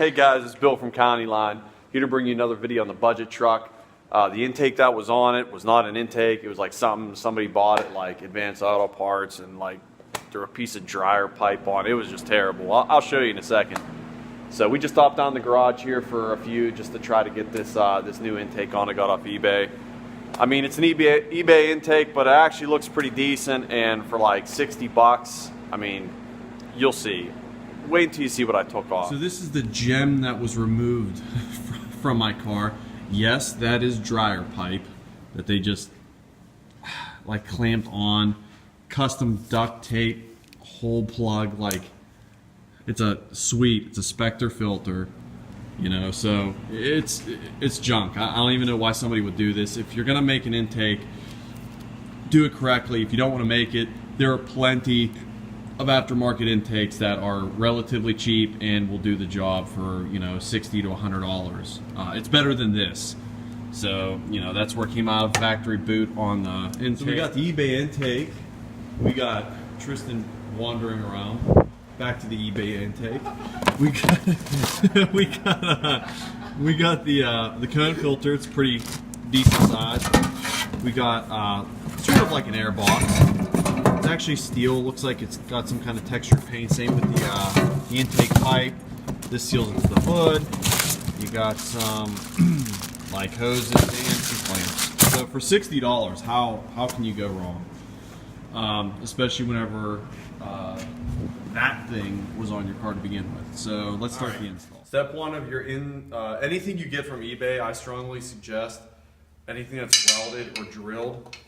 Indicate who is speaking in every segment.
Speaker 1: Hey guys, it's Bill from County Line, here to bring you another video on the budget truck. The intake that was on it was not an intake. It was like something somebody bought at like Advanced Auto Parts and like threw a piece of dryer pipe on. It was just terrible. I'll show you in a second. So we just stopped down the garage here for a few just to try to get this this new intake on. I got off eBay. I mean, it's an eBay intake, but it actually looks pretty decent, and for like 60 bucks, I mean, you'll see. Wait until you see what I took off.
Speaker 2: So this is the gem that was removed from my car. Yes, that is dryer pipe that they just like clamped on. Custom duct tape, hole plug, like it's a Spectre filter, you know, so it's junk. I don't even know why somebody would do this. If you're gonna make an intake, do it correctly. If you don't want to make it, there are plenty of aftermarket intakes that are relatively cheap and will do the job for, you know, $60 to $100. It's better than this. So, you know, that's where it came out of factory boot on the intake. So we got the eBay intake. We got Tristan wandering around. Back to the eBay intake. We got the cone filter. It's pretty decent size. We got sort of like an air box. It's actually steel. Looks like it's got some kind of textured paint. Same with the intake pipe. This seals into the hood. You got some like hoses and some clamps. So for $60, how can you go wrong? Especially whenever that thing was on your car to begin with. So let's start the install.
Speaker 1: Step one of your anything you get from eBay, I strongly suggest anything that's welded or drilled,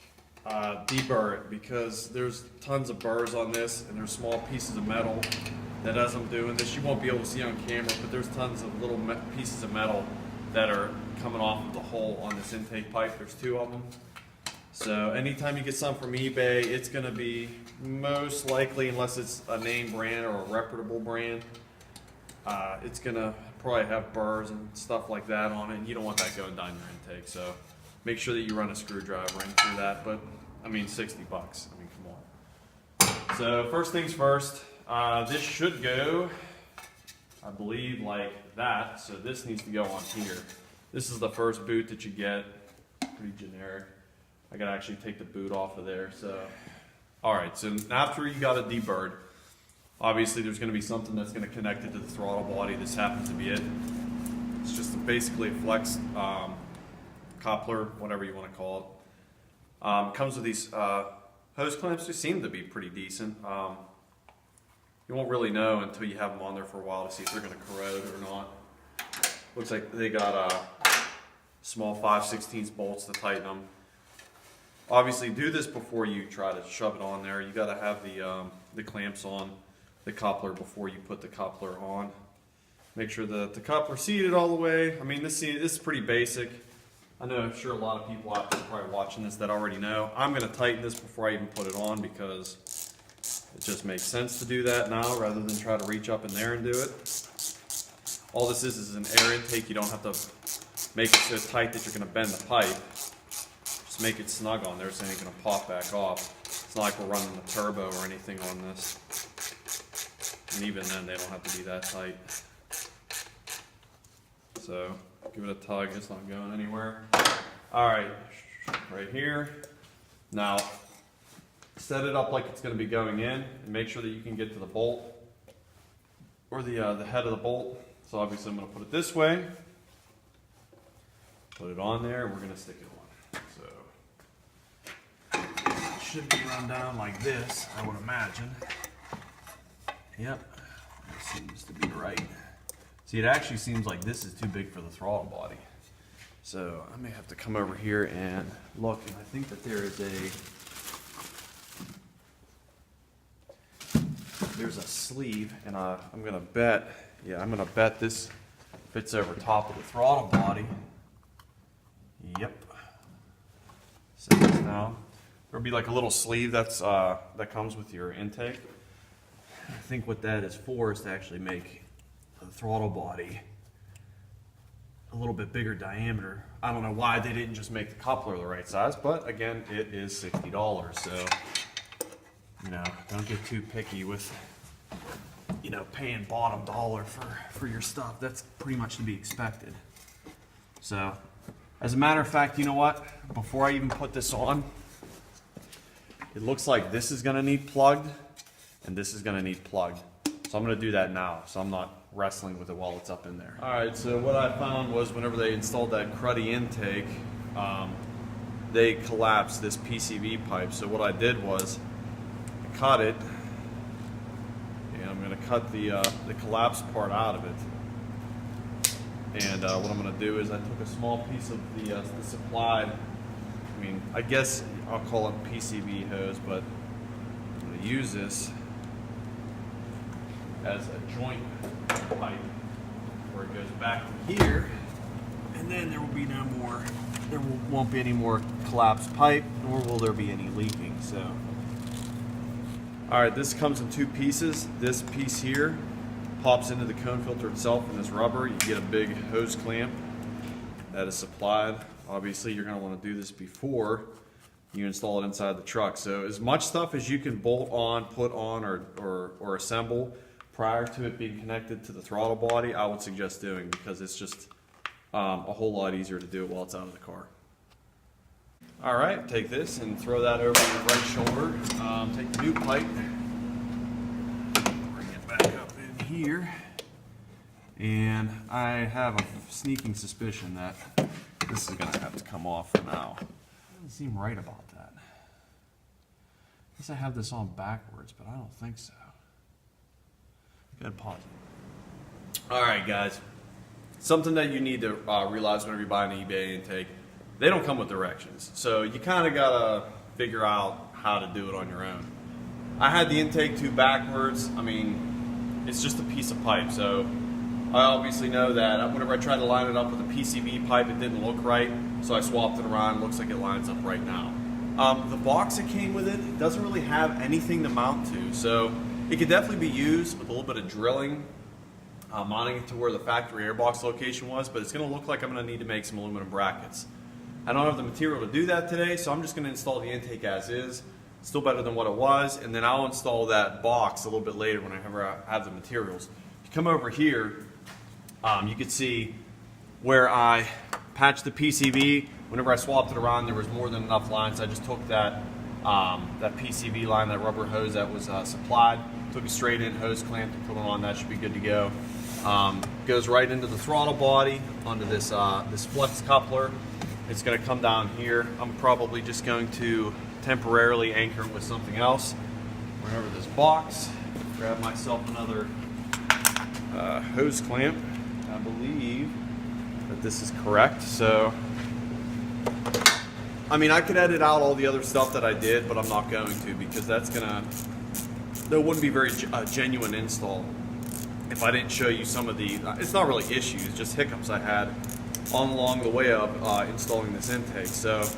Speaker 1: deburr it, because there's tons of burrs on this and there's small pieces of metal that as I'm doing this, you won't be able to see on camera, but there's tons of little pieces of metal that are coming off of the hole on this intake pipe. There's two of them. So anytime you get something from eBay, it's going to be most likely, unless it's a name brand or a reputable brand, it's going to probably have burrs and stuff like that on it, and you don't want that going down your intake. So make sure that you run a screwdriver in through that. But I mean, 60 bucks. I mean, come on. So first things first, this should go, I believe, like that. So this needs to go on here. This is the first boot that you get. Pretty generic. I gotta actually take the boot off of there. So, all right. So after you got it deburred, obviously there's going to be something that's going to connect it to the throttle body. This happens to be it. It's just basically a flex coupler, whatever you want to call it. Comes with these hose clamps. They seem to be pretty decent. You won't really know until you have them on there for a while to see if they're going to corrode or not. Looks like they got small 5/16 bolts to tighten them. Obviously, do this before you try to shove it on there. You got to have the clamps on the coupler before you put the coupler on. Make sure that the coupler's seated all the way. I mean, this is pretty basic. I know, I'm sure a lot of people out there probably watching this that already know. I'm going to tighten this before I even put it on because it just makes sense to do that now rather than try to reach up in there and do it. All this is an air intake. You don't have to make it so tight that you're going to bend the pipe. Just make it snug on there so it ain't going to pop back off. It's not like we're running a turbo or anything on this. And even then, they don't have to be that tight. So, give it a tug. It's not going anywhere. All right, right here. Now, set it up like it's going to be going in, and make sure that you can get to the bolt or the head of the bolt. So obviously, I'm going to put it this way. Put it on there, and we're going to stick it on. So, it should be run down like this, I would imagine. Yep, that seems to be right. See, it actually seems like this is too big for the throttle body. So I may have to come over here and look, and I think that there's a sleeve, and I'm gonna bet this fits over top of the throttle body. Yep. So now there'll be like a little sleeve that comes with your intake. I think what that is for is to actually make the throttle body a little bit bigger diameter. I don't know why they didn't just make the coupler the right size, but again, it is $60, so you know, don't get too picky with
Speaker 2: you know, paying bottom dollar for your stuff. That's pretty much to be expected. So, as a matter of fact, you know what? Before I even put this on, it looks like this is gonna need plugged and this is gonna need plugged. So I'm gonna do that now, so I'm not wrestling with it while it's up in there. All right, so what I found was whenever they installed that cruddy intake, they collapsed this PCV pipe. So what I did was I cut it, and I'm gonna cut the collapsed part out of it. And what I'm gonna do is I took a small piece of the supplied, I mean, I guess I'll call it PCV hose, but I'm gonna use this as a joint pipe where it goes back to here, and then there will be no more, won't be any more collapsed pipe, nor will there be any leaking. So, all right, this comes in two pieces. This piece here pops into the cone filter itself in this rubber. You get a big hose clamp that is supplied. Obviously, you're going to want to do this before you install it inside the truck. So as much stuff as you can bolt on, put on, or assemble prior to it being connected to the throttle body, I would suggest doing, because it's just a whole lot easier to do it while it's out of the car. All right, take this and throw that over your right shoulder. Take the new pipe, bring it back up in here, and I have a sneaking suspicion that this is going to have to come off for now. Doesn't seem right about that. I guess I have this on backwards, but I don't think so. Go ahead, pause it. All right, guys. Something that you need to realize whenever you buy an eBay intake, they don't come with directions. So you kind of got to figure out how to do it on your own. I had the intake tube backwards. I mean, it's just a piece of pipe. So I obviously know that whenever I tried to line it up with a PCV pipe, it didn't look right. So I swapped it around. Looks like it lines up right now. The box that came with it doesn't really have anything to mount to. So it could definitely be used with a little bit of drilling, mounting it to where the factory airbox location was, but it's going to look like I'm going to need to make some aluminum brackets. I don't have the material to do that today, so I'm just going to install the intake as is. Still better than what it was, and then I'll install that box a little bit later whenever I have the materials. If you come over here, you can see where I patched the PCV. Whenever I swapped it around, there was more than enough lines. I just took that PCV line, that rubber hose that was supplied, took it straight in, hose clamped, and put it on. That should be good to go. Goes right into the throttle body, onto this this flex coupler. It's going to come down here. I'm probably just going to temporarily anchor it with something else. Run over this box, grab myself another hose clamp. I believe that this is correct. So, I mean, I could edit out all the other stuff that I did, but I'm not going to, because that wouldn't be very genuine install if I didn't show you some of the, it's not really issues, just hiccups I had along the way of installing this intake. So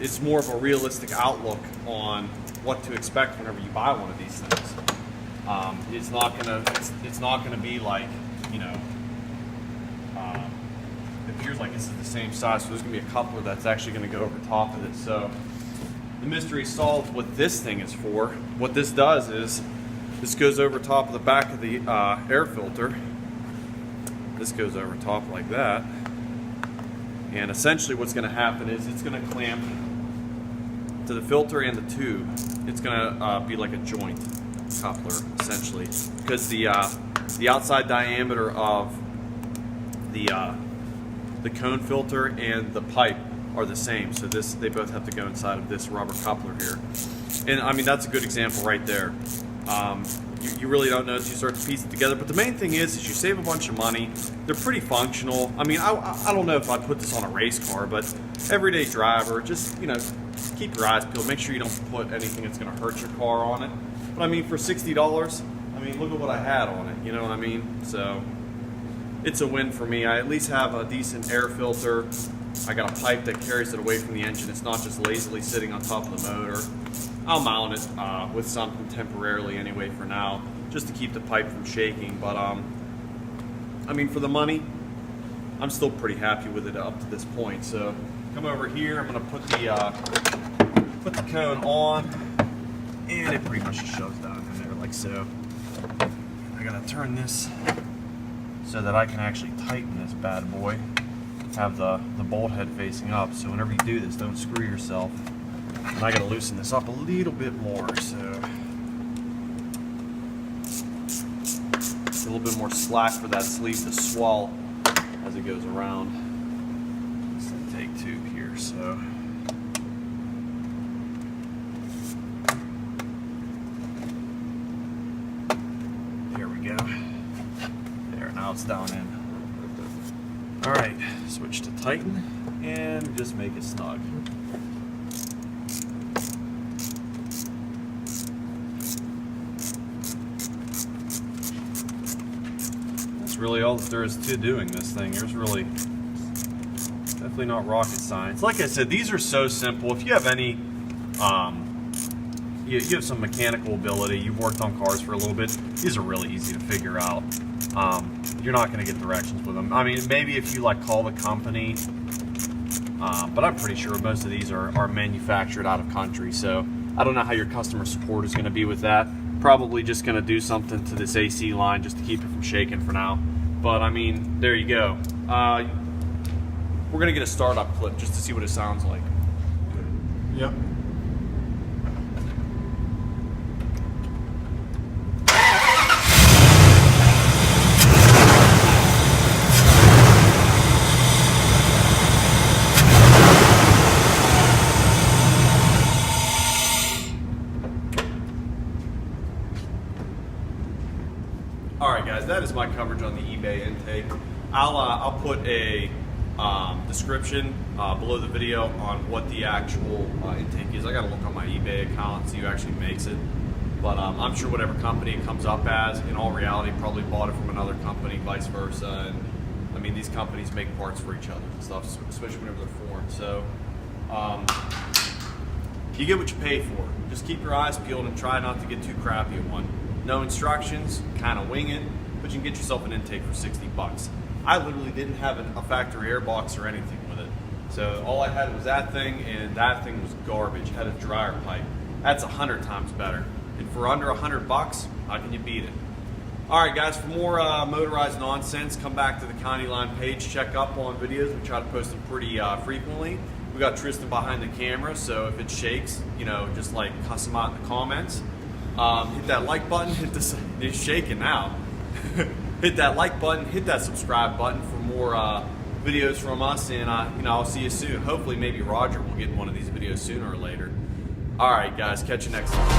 Speaker 2: it's more of a realistic outlook on what to expect whenever you buy one of these things. It's not gonna be like, you know, it appears like this is the same size, so there's gonna be a coupler that's actually gonna go over top of it. So the mystery solved what this thing is for. What this does is this goes over top of the back of the air filter. This goes over top like that, and essentially what's going to happen is it's going to clamp to the filter and the tube. It's going to be like a joint coupler, essentially, because the outside diameter of the cone filter and the pipe are the same. So they both have to go inside of this rubber coupler here. And I mean, that's a good example right there. You really don't know until you start to piece it together. But the main thing is you save a bunch of money. They're pretty functional. I mean, I don't know if I'd put this on a race car, but everyday driver, just, you know, keep your eyes peeled. Make sure you don't put anything that's going to hurt your car on it. But I mean, for $60, I mean, look at what I had on it. You know what I mean? So it's a win for me. I at least have a decent air filter. I got a pipe that carries it away from the engine. It's not just lazily sitting on top of the motor. I'll mount it with something temporarily anyway for now, just to keep the pipe from shaking. But I mean, for the money, I'm still pretty happy with it up to this point. So come over here. I'm gonna put the cone on, and it pretty much just shoves down in there like so.
Speaker 1: I gotta turn this so that I can actually tighten this bad boy. Have the bolt head facing up, so whenever you do this, don't screw yourself. And I gotta loosen this up a little bit more, so a little bit more slack for that sleeve to swell as it goes around. This intake tube here, so. There we go. There, now it's down in. Alright, switch to tighten and just make it snug. That's really all that there is to doing this thing. There's really definitely not rocket science. Like I said, these are so simple. If you have any you have some mechanical ability, you've worked on cars for a little bit, these are really easy to figure out. You're not going to get directions with them. I mean, maybe if you like call the company, but I'm pretty sure most of these are manufactured out of country, so I don't know how your customer support is going to be with that. Probably just going to do something to this AC line just to keep it from shaking for now. But I mean, there you go. We're going to get a startup clip just to see what it sounds like.
Speaker 3: Yep.
Speaker 1: Alright guys, that is my coverage on the eBay intake. I'll put a description below the video on what the actual intake is. I gotta look on my eBay account and see who actually makes it. But I'm sure whatever company it comes up as, in all reality, probably bought it from another company, vice versa. And I mean, these companies make parts for each other and stuff, especially whenever they're foreign. So you get what you pay for. Just keep your eyes peeled and try not to get too crappy at one. No instructions, kind of wing it, but you can get yourself an intake for 60 bucks. I literally didn't have a factory air box or anything with it. So all I had was that thing, and that thing was garbage. It had a dryer pipe. That's 100 times better. And for under 100 bucks, how can you beat it? All right, guys, for more motorized nonsense, come back to the Connie Line page, check up on videos. We try to post them pretty frequently. We got Tristan behind the camera, so if it shakes, you know, just like cuss him out in the comments. Hit that like button, it's shaking now. Hit that like button, hit that subscribe button for more videos from us, and I'll see you soon. Hopefully maybe Roger will get in one of these videos sooner or later. Alright guys, catch you next time.